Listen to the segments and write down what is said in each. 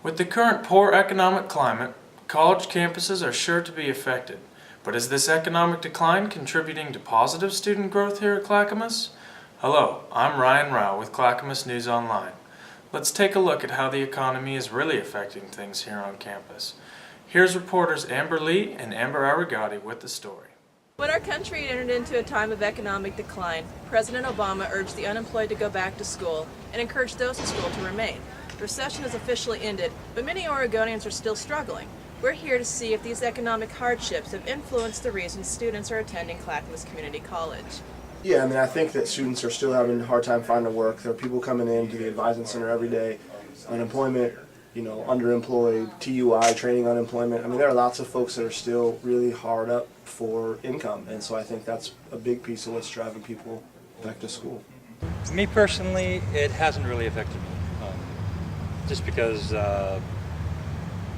With the current poor economic climate, college campuses are sure to be affected. But is this economic decline contributing to positive student growth here at Clackamas? Hello, I'm Ryan Rao with Clackamas News Online. Let's take a look at how the economy is really affecting things here on campus. Here's reporters Amber Lee and Amber Arigati with the story. When our country entered into a time of economic decline, President Obama urged the unemployed to go back to school and encouraged those in school to remain. The recession has officially ended, but many Oregonians are still struggling. We're here to see if these economic hardships have influenced the reasons students are attending Clackamas Community College. Yeah, I think that students are still having a hard time finding work. There are people coming in to the advising center every day. Unemployment, underemployed, TUI, training unemployment. There are lots of folks that are still really hard up for income, and so I think that's a big piece of what's driving people back to school. Me personally, it hasn't really affected me, just because I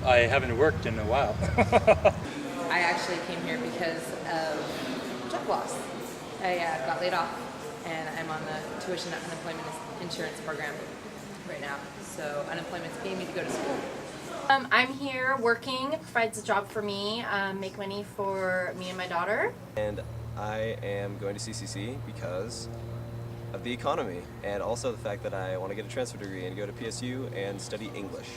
haven't worked in a while. I actually came here because of job loss. I got laid off, and I'm on the tuition unemployment insurance program right now. So unemployment's paying me to go to school. I'm here working, provides a job for me, make money for me and my daughter. And I am going to CCC because of the economy and also the fact that I want to get a transfer degree and go to PSU and study English.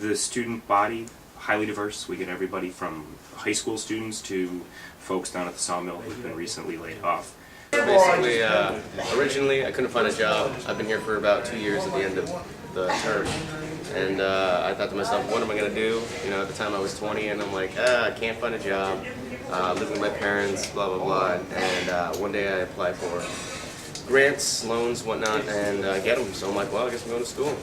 The student body, highly diverse. We get everybody from high school students to folks down at the sawmill who've been recently laid off. Basically, originally I couldn't find a job. I've been here for about 2 years at the end of the term. And I thought to myself, what am I going to do? At the time I was 20 and I'm like, I can't find a job, living with my parents, blah, blah, blah. And one day I applied for grants, loans, whatnot, and get them. So I'm like, well, I guess I'm going to school.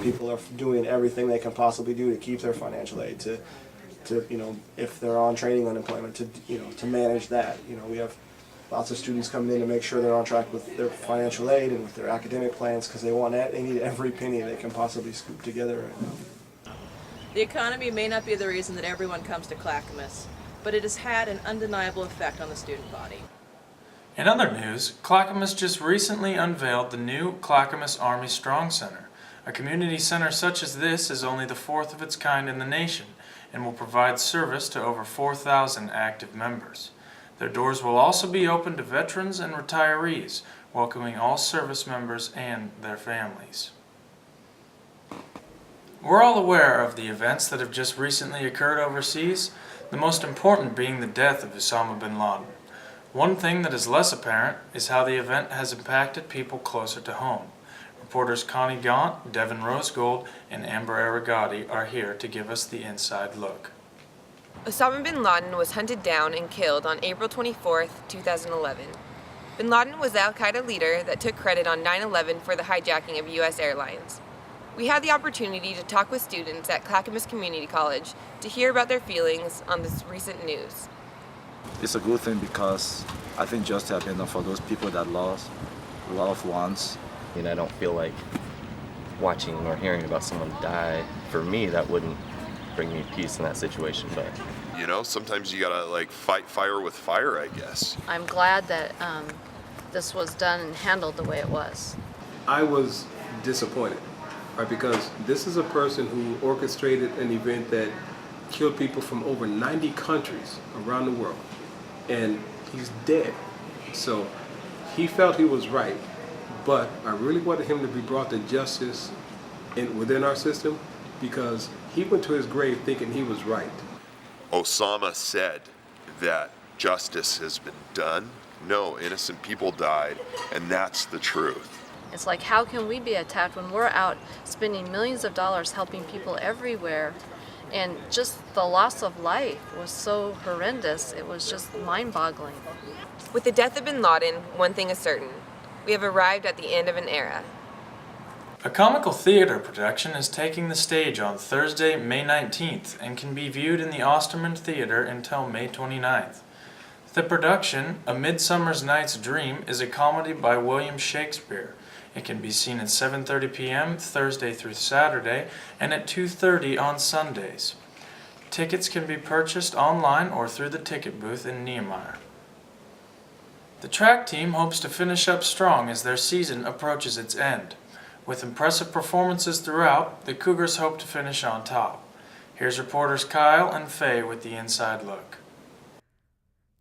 People are doing everything they can possibly do to keep their financial aid, to if they're on training unemployment, to manage that. We have lots of students coming in to make sure they're on track with their financial aid and with their academic plans because they need every penny they can possibly scoop together right now. The economy may not be the reason that everyone comes to Clackamas, but it has had an undeniable effect on the student body. In other news, Clackamas just recently unveiled the new Clackamas Army Strong Center. A community center such as this is only the fourth of its kind in the nation and will provide service to over 4,000 active members. Their doors will also be open to veterans and retirees, welcoming all service members and their families. We're all aware of the events that have just recently occurred overseas, the most important being the death of Osama bin Laden. One thing that is less apparent is how the event has impacted people closer to home. Reporters Connie Gaunt, Devin Rosegold, and Amber Arigati are here to give us the inside look. Osama bin Laden was hunted down and killed on April 24, 2011. Bin Laden was the al-Qaeda leader that took credit on 9/11 for the hijacking of U.S. airlines. We had the opportunity to talk with students at Clackamas Community College to hear about their feelings on this recent news. It's a good thing because I think justice has been done for those people that lost loved ones. I don't feel like watching or hearing about someone die. For me, that wouldn't bring me peace in that situation, but sometimes you gotta fight fire with fire, I guess. I'm glad that this was done and handled the way it was. I was disappointed, right, because this is a person who orchestrated an event that killed people from over 90 countries around the world, and he's dead. So he felt he was right, but I really wanted him to be brought to justice within our system because he went to his grave thinking he was right. Osama said that justice has been done. No, innocent people died, and that's the truth. It's like, how can we be attacked when we're out spending millions of dollars helping people everywhere? And just the loss of life was so horrendous, it was just mind-boggling. With the death of bin Laden, one thing is certain. We have arrived at the end of an era. A comical theater production is taking the stage on Thursday, May 19th and can be viewed in the Osterman Theater until May 29th. The production, A Midsummer's Night's Dream, is a comedy by William Shakespeare. It can be seen at 7:30 p.m. Thursday through Saturday and at 2:30 on Sundays. Tickets can be purchased online or through the ticket booth in Nehemiah. The track team hopes to finish up strong as their season approaches its end. With impressive performances throughout, the Cougars hope to finish on top. Here's reporters Kyle and Faye with the inside look.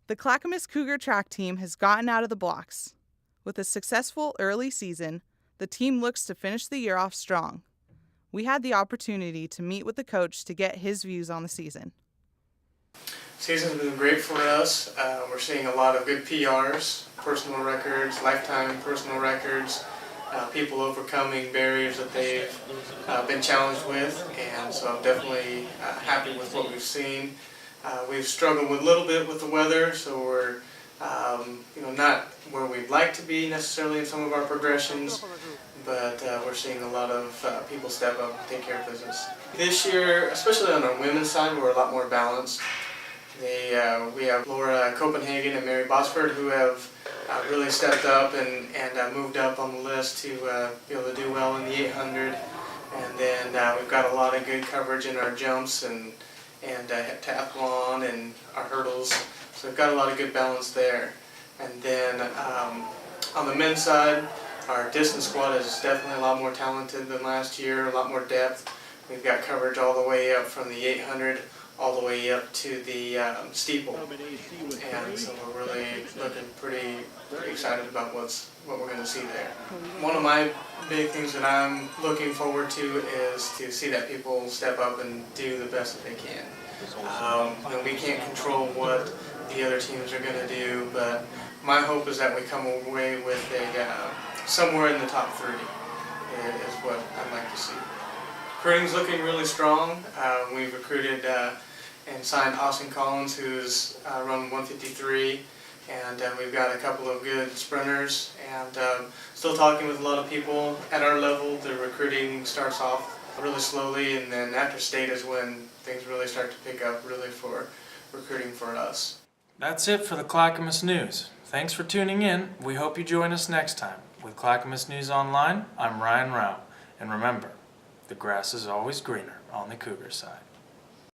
The Clackamas Cougar track team has gotten out of the blocks. With a successful early season, the team looks to finish the year off strong. We had the opportunity to meet with the coach to get his views on the season. Season's been great for us. We're seeing a lot of good PRs, personal records, lifetime personal records, people overcoming barriers that they've been challenged with, and so I'm definitely happy with what we've seen. We've struggled with a little bit with the weather, so we're not where we'd like to be necessarily in some of our progressions, but we're seeing a lot of people step up and take care of business. This year, especially on our women's side, we're a lot more balanced. We have Laura Copenhagen and Mary Bosford who have really stepped up and moved up on the list to be able to do well in the 800. And then we've got a lot of good coverage in our jumps and heptathlon and our hurdles. So we've got a lot of good balance there. And then on the men's side, our distance squad is definitely a lot more talented than last year, a lot more depth. We've got coverage all the way up from the 800 all the way up to the steeple, and so we're really looking pretty excited about what we're going to see there. One of my big things that I'm looking forward to is to see that people step up and do the best that they can. We can't control what the other teams are going to do, but my hope is that we come away with somewhere in the top 30 is what I'd like to see. Recruiting's looking really strong. We've recruited and signed Austin Collins, who's run 153, and we've got a couple of good sprinters, and still talking with a lot of people at our level. The recruiting starts off really slowly, and then after state is when things really start to pick up really for recruiting for us. That's it for the Clackamas News. Thanks for tuning in. We hope you join us next time. With Clackamas News Online, I'm Ryan Rao, and remember, the grass is always greener on the Cougar side.